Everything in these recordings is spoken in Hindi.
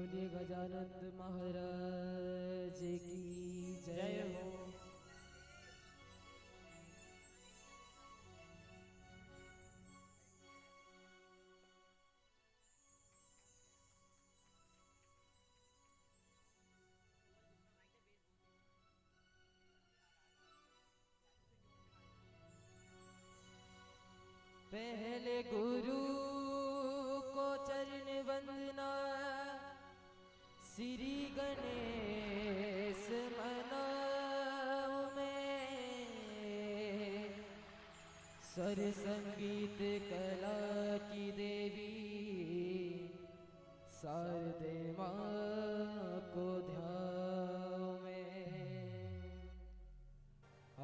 बोलिए गजानंद महाराज की जय हो। पहले गुरु को चरण वंदना, श्री गणेश मनाऊं मैं। स्वर संगीत कला की देवी शारदे माँ को ध्याऊं मैं।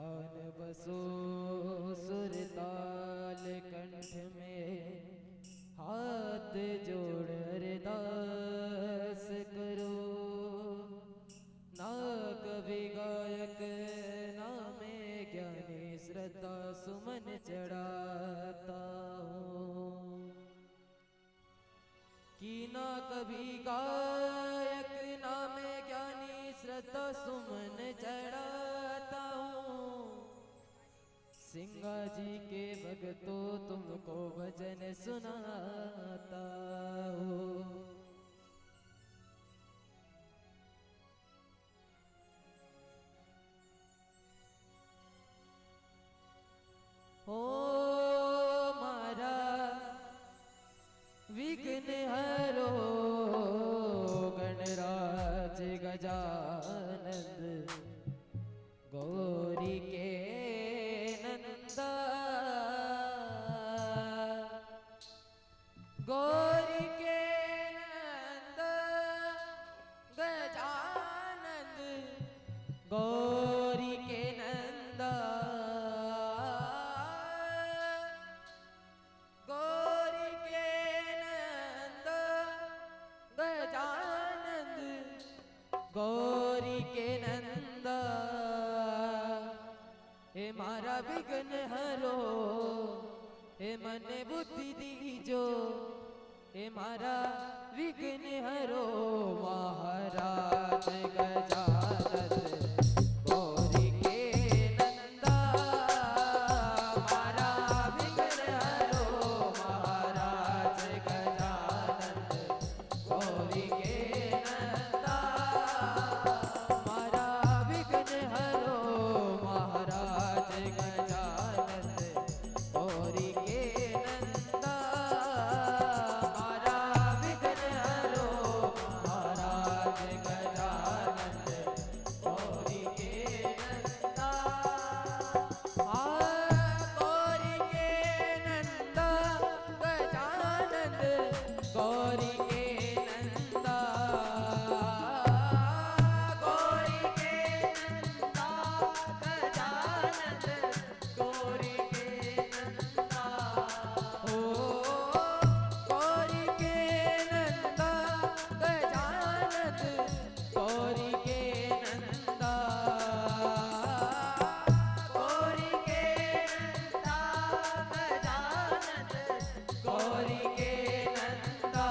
आन बसो सुर ताल कंठ में, हाथ जोड़ अरदास करो। ना कवि गायक ना मैं ज्ञानी, श्रद्धा सुमन चढ़ाता हूँ। कि ना कभी गायक ना मैं ज्ञानी, श्रद्धा सुमन चढ़ाता हूँ। सिंगा जी के भक्तों तुमको भजन सुनाता हूँ। ओ मारा विघ्न हरो गणराज गजानंद, गौरी के नंदा। गौरी के नंदा गजानंद, गौरी के नंदा। गौरी के नंदा गजानंद, गौरी के नंदा। हे मारा विघ्न हरो, हे मन बुद्धि दीजो। हे मारा विघ्न हरो महाराज गजानंद, गौरी के नंदा। मारा विघ्न हरो महाराज गजानंद, गौरी के नंदा। मारा विघ्न हरो महाराज गजानंद, गौरी के नंदा। मारा विघ्न हरो महाराज गजानंद, गौरी के नंदा। गौरी के नंदा गजानंद, गौरी के नंदा। गौरी के नंदा गजानंद, गौरी के नंदा। ओ गौरी के नंदा गजानंद, गौरी के नंदा। गौरी के नंदा गजानंद, गौरी के नंदा।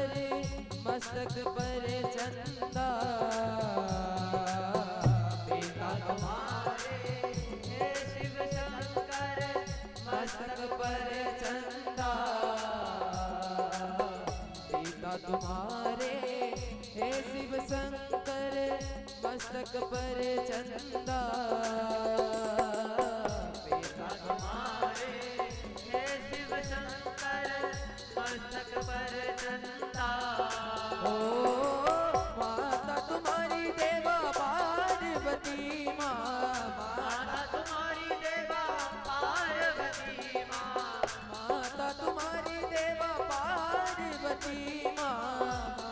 मस्तक पर चंदा पिता तुम्हारे हे शिव शंकर मस्तक पर चंदा पिता तुम्हारे हे शिव शंकर मस्तक पर चंदा पिता तुम्हारे हे शिव शंकर मस्तक पर चंदा ओ माता तुम्हारी देवा पार्वती माँ माता तुम्हारी देवा पार्वती माँ माता तुम्हारी देवा पार्वती माँ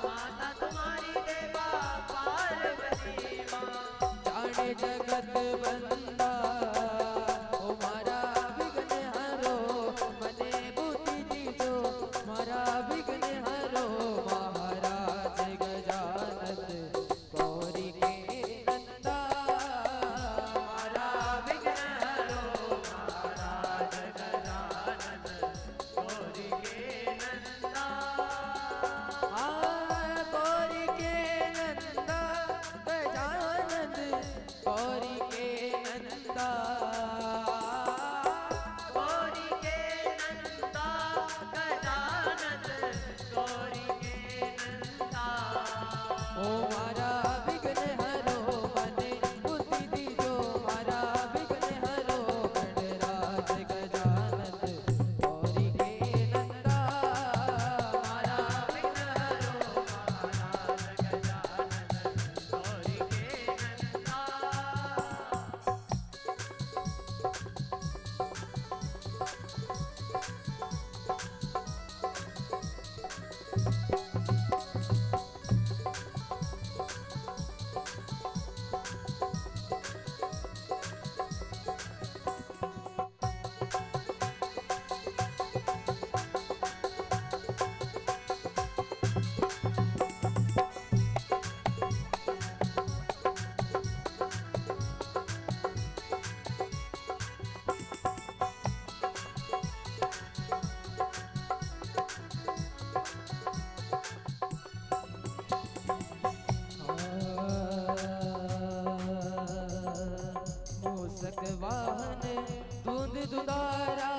माता तुम्हारी देवा पार्वती माँ जाने जगत बंदा ओ मारा विघ्न हरो मने बुद्धि दीजो मारा विघ्न हरो महाराज गजानन गौरी के नंदा मारा विघ्न हरो महाराज गजानन गौरी के नंदा गौरी के नंदा गजानन गौरी के नंदा गौरी के नंदा गजानन गौरी के नंदा ओ मारा विघ्न हरो मने बुद्धि दीजो मारा विघ्न हरो गणराज गजानन गौरी के नंदा मारा विघ्न हरो महाराज गजानन गौरी के नंदा मूसक वाहन दूध दुधारा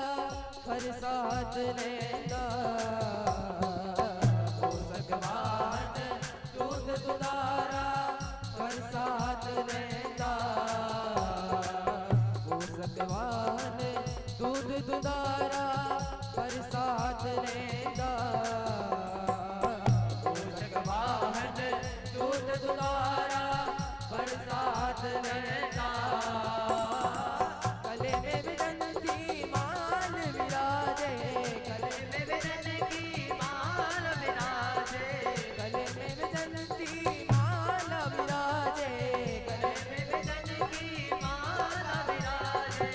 फरसात लेंदा मूसक वाहन दूध दुधारा फरसात लेंदा मूसक वाहन दूध दुधारा फरसात लेंदा मूसक वाहन दूध दुधारा बरसात लेना गले में विदंती माल विराजे गले में विदंती माल विराजे गले में विदंती माल विराजे गले में विदंती माल विराजे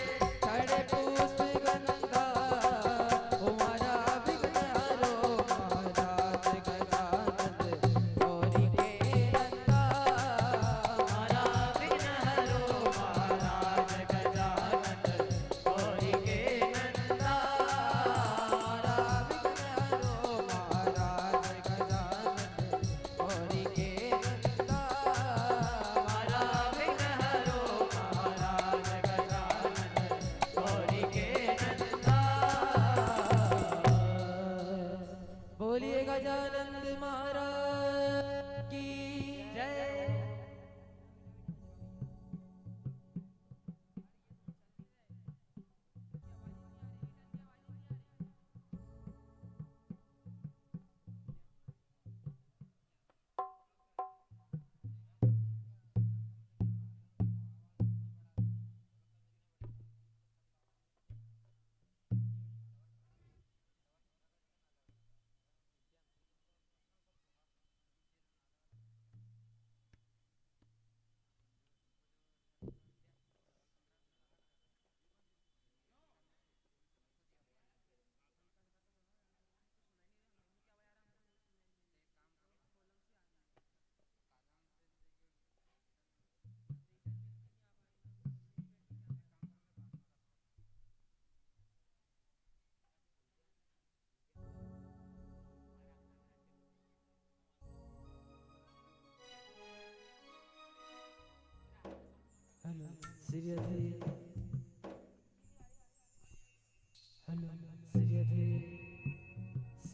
खड़े पुष्प गंधा हमारा विघ्न हरो महाराज गजानन गौरी के नंदा हमारा विघ्न हरो महाराज गजानन गौरी के नंदा हमारा विघ्न हरो महाराज गजानन गौरी के नंदा हमारा विघ्न हरो महाराज गजानन गौरी के नंदा बोलिए गजानंद महाराज की जय।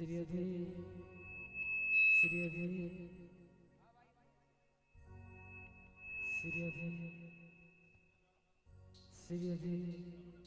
श्री अधिक श्री अधिक श्री अधिक श्री अधिक